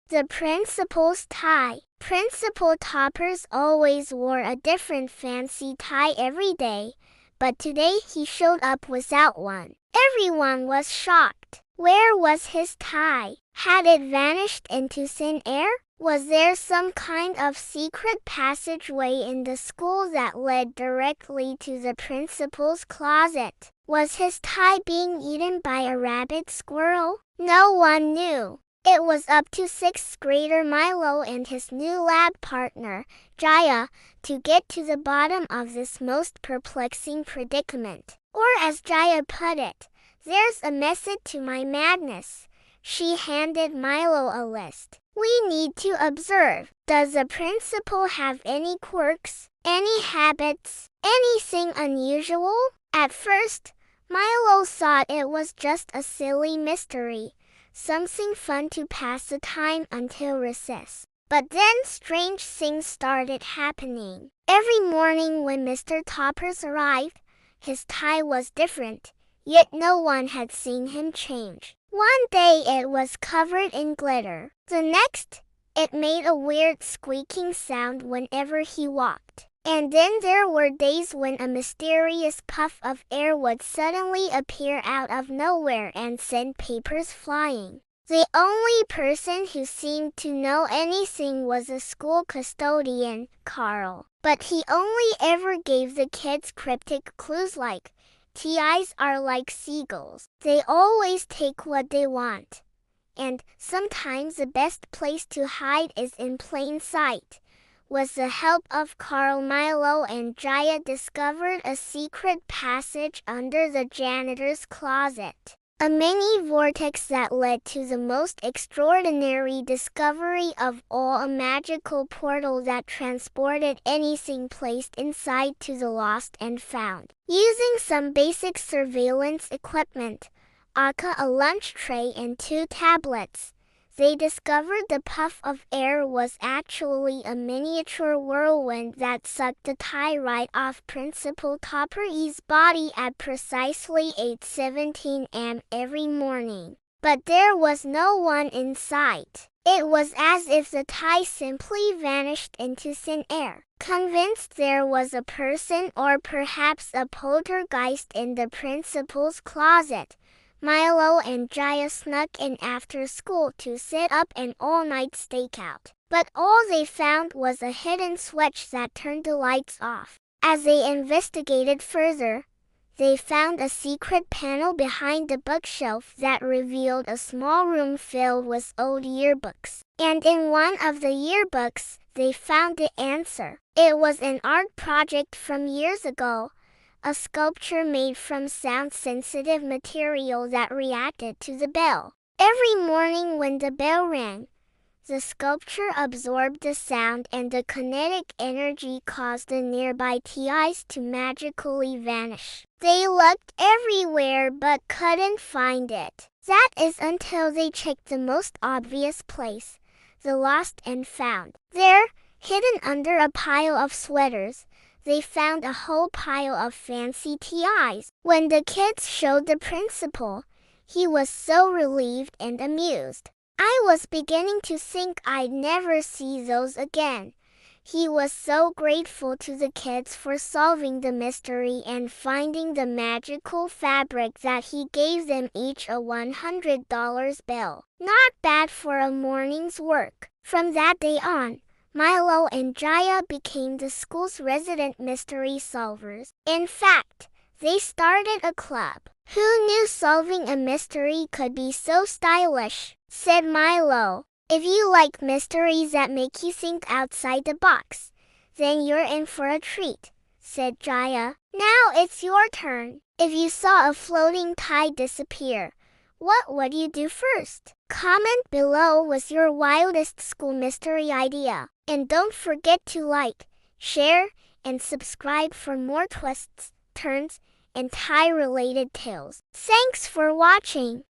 The principal's tie. Principal Toppers always wore a different fancy tie every day, but today he showed up without one. Everyone was shocked. Where was his tie? Had it vanished into thin air? Was there some kind of secret passageway in the school that led directly to the principal's closet? Was his tie being eaten by a rabid squirrel? No one knew. It was up to 6th grader Milo and his new lab partner, Jaya, to get to the bottom of this most perplexing predicament. Or as Jaya put it, there's a method to my madness. She handed Milo a list. We need to observe. Does the principal have any quirks, any habits, anything unusual? At first, Milo thought it was just a silly mystery, something fun to pass the time until recess. But then strange things started happening. Every morning when Mr. Toppers arrived, his tie was different, yet no one had seen him change. One day it was covered in glitter. The next, it made a weird squeaking sound whenever he walked. And then there were days when a mysterious puff of air would suddenly appear out of nowhere and send papers flying. The only person who seemed to know anything was a school custodian, Carl. But he only ever gave the kids cryptic clues like, TIs are like seagulls. They always take what they want. And sometimes the best place to hide is in plain sight. With the help of Carl, Milo and Jaya discovered a secret passage under the janitor's closet. A mini vortex that led to the most extraordinary discovery of all, a magical portal that transported anything placed inside to the lost and found. Using some basic surveillance equipment, aka a lunch tray and 2 tablets, they discovered the puff of air was actually a miniature whirlwind that sucked the tie right off Principal Topper's body at precisely 8:17 am every morning. But there was no one in sight. It was as if the tie simply vanished into thin air. Convinced there was a person or perhaps a poltergeist in the principal's closet, Milo and Jaya snuck in after school to set up an all-night stakeout. But all they found was a hidden switch that turned the lights off. As they investigated further, they found a secret panel behind the bookshelf that revealed a small room filled with old yearbooks. And in one of the yearbooks, they found the answer. It was an art project from years ago, a sculpture made from sound-sensitive material that reacted to the bell. Every morning when the bell rang, the sculpture absorbed the sound and the kinetic energy caused the nearby TIs to magically vanish. They looked everywhere but couldn't find it. That is until they checked the most obvious place, the lost and found. There, hidden under a pile of sweaters, they found a whole pile of fancy TIs. When the kids showed the principal, he was so relieved and amused. I was beginning to think I'd never see those again. He was so grateful to the kids for solving the mystery and finding the magical fabric that he gave them each a $100 bill. Not bad for a morning's work. From that day on, Milo and Jaya became the school's resident mystery solvers. In fact, they started a club. Who knew solving a mystery could be so stylish? Said Milo. If you like mysteries that make you think outside the box, then you're in for a treat, said Jaya. Now it's your turn. If you saw a floating tie disappear, what would you do first? Comment below with your wildest school mystery idea. And don't forget to like, share, and subscribe for more twists, turns, and tie-related tales. Thanks for watching.